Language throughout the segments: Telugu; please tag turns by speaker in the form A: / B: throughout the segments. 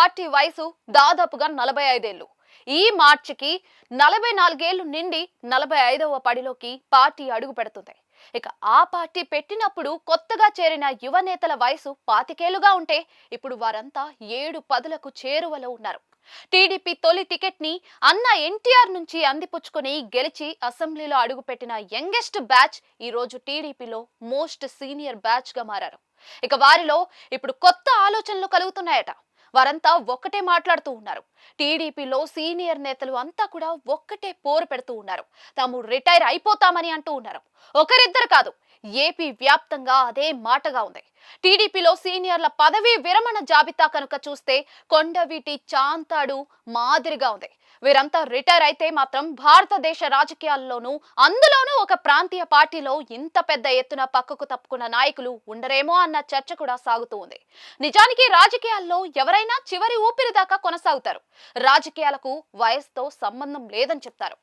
A: పార్టీ వయసు దాదాపుగా 45 ఏళ్లు. ఈ మార్చికి 44 ఏళ్లు నిండి 45వ పడిలోకి పార్టీ అడుగు పెడుతుంది. ఇక ఆ పార్టీ పెట్టినప్పుడు కొత్తగా చేరిన యువ నేతల వయసు 25 ఏళ్లుగా ఉంటే ఇప్పుడు వారంతా 7 పదులకు చేరువలో ఉన్నారు. టీడీపీ తొలి టికెట్ ని అన్న ఎన్టీఆర్ నుంచి అందిపుచ్చుకొని గెలిచి అసెంబ్లీలో అడుగుపెట్టిన యంగెస్ట్ బ్యాచ్ ఈ రోజు టీడీపీలో మోస్ట్ సీనియర్ బ్యాచ్ గా మారారు. ఇక వారిలో ఇప్పుడు కొత్త ఆలోచనలు కలుగుతున్నాయట. వారంతా ఒక్కటే మాట్లాడుతూ ఉన్నారు. టీడీపీలో సీనియర్ నేతలు అంతా కూడా ఒక్కటే పోరు పెడుతూ ఉన్నారు. తాము రిటైర్ అయిపోతామని అంటూ ఉన్నారు. ఒకరిద్దరు కాదు, ఏపీ వ్యాప్తంగా అదే మాటగా ఉంది. టీడీపీలో సీనియర్ల పదవీ విరమణ జాబితా కనుక చూస్తే కొండవీటి చాంతాడు మాదిరిగా ఉంది. వీరంతా రిటైర్ అయితే మాత్రం భారతదేశ రాజకీయాల్లోనూ అందులోనూ ఒక ప్రాంతీయ పార్టీలో ఇంత పెద్ద ఎత్తున పక్కకు తప్పుకున్న నాయకులు ఉండరేమో అన్న చర్చ కూడా సాగుతూ ఉంది. నిజానికి రాజకీయాల్లో ఎవరైనా చివరి ఊపిరి దాకా కొనసాగుతారు. రాజకీయాలకు వయసుతో సంబంధం లేదని చెప్తారు.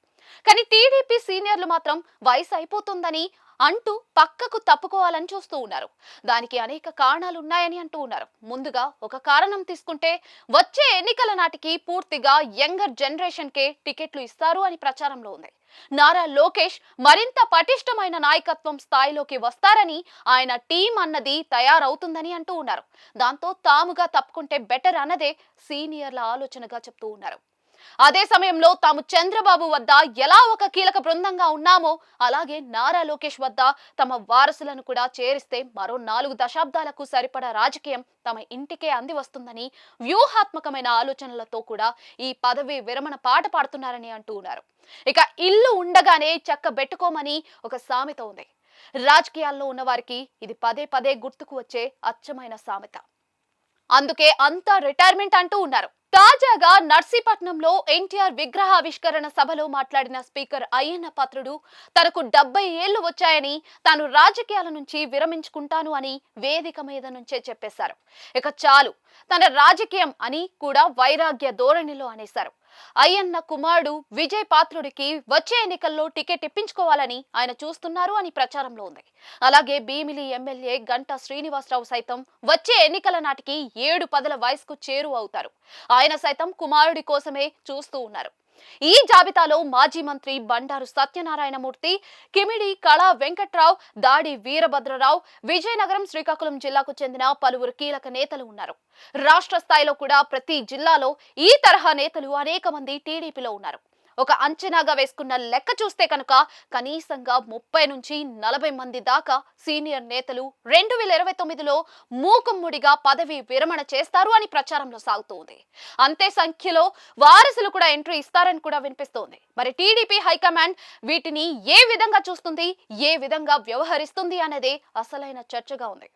A: కానీ టీడీపీ సీనియర్లు మాత్రం వయసు అయిపోతుందని అంటూ పక్కకు తప్పుకోవాలని చూస్తూ ఉన్నారు. దానికి అనేక కారణాలు ఉన్నాయని అంటూ ఉన్నారు. ముందుగా ఒక కారణం తీసుకుంటే వచ్చే ఎన్నికల నాటికి పూర్తిగా యంగర్ జనరేషన్ కే టికెట్లు ఇస్తారు అని ప్రచారంలో ఉంది. నారా లోకేష్ మరింత పటిష్టమైన నాయకత్వం స్థాయిలోకి వస్తారని ఆయన టీం అన్నది తయారవుతుందని అంటూ ఉన్నారు. దాంతో తాముగా తప్పుకుంటే బెటర్ అన్నదే సీనియర్ల ఆలోచనగా చెప్తూ ఉన్నారు. అదే సమయంలో తాము చంద్రబాబు వద్ద ఎలా ఒక కీలక బృందంగా ఉన్నామో అలాగే నారా లోకేష్ వద్ద తమ వారసులను కూడా చేరిస్తే మరో 4 దశాబ్దాలకు సరిపడా రాజకీయం తమ ఇంటికే అంది వస్తుందని వ్యూహాత్మకమైన ఆలోచనలతో కూడా ఈ పదవి విరమణ పాట పాడుతున్నారని అంటూ ఉన్నారు. ఇక ఇల్లు ఉండగానే చక్క బెట్టుకోమని ఒక సామెత ఉంది. రాజకీయాల్లో ఉన్న వారికి ఇది పదే పదే గుర్తుకు వచ్చే అచ్చమైన సామెత. అందుకే అంతా రిటైర్మెంట్ అంటూ ఉన్నారు. తాజాగా నర్సీపట్నంలో ఎన్టీఆర్ విగ్రహావిష్కరణ సభలో మాట్లాడిన స్పీకర్ అయ్యన్న పాత్రుడు తనకు 70 ఏళ్లు వచ్చాయని తాను రాజకీయాల నుంచి విరమించుకుంటాను అని వేదిక మీద నుంచే చెప్పేశారు. ఇక చాలు తన రాజకీయం అని కూడా వైరాగ్య ధోరణిలో అనేశారు. అయ్యన్న కుమారుడు విజయ్ పాత్రుడికి వచ్చే ఎన్నికల్లో టికెట్ ఇప్పించుకోవాలని ఆయన చూస్తున్నారు అని ప్రచారంలో ఉంది. అలాగే భీమిలి ఎమ్మెల్యే గంటా శ్రీనివాసరావు సైతం వచ్చే ఎన్నికల నాటికి 7 పదుల వయసుకు చేరువ అవుతారు. ఆయన సైతం కుమారుడి కోసమే చూస్తూ ఉన్నారు. ఈ జాబితాలో మాజీ మంత్రి బండారు సత్యనారాయణమూర్తి, కిమిడి కళా వెంకట్రావు, దాడి వీరభద్రరావు, విజయనగరం, శ్రీకాకుళం జిల్లాకు చెందిన పలువురు కీలక నేతలు ఉన్నారు. రాష్ట్ర స్థాయిలో కూడా ప్రతి జిల్లాలో ఈ తరహా నేతలు అనేక మంది టీడీపీలో ఉన్నారు. ఒక అంచనాగా వేసుకున్న లెక్క చూస్తే కనుక కనీసంగా 30 నుంచి 40 మంది దాకా సీనియర్ నేతలు 2029లో మూకుమ్మడిగా పదవి విరమణ చేస్తారు అని ప్రచారంలో సాగుతూ ఉంది. అంతే సంఖ్యలో వారసులు కూడా ఎంట్రీ ఇస్తారని కూడా వినిపిస్తోంది. మరి టీడీపీ హైకమాండ్ వీటిని ఏ విధంగా చూస్తుంది, ఏ విధంగా వ్యవహరిస్తుంది అనేది అసలైన చర్చగా ఉంది.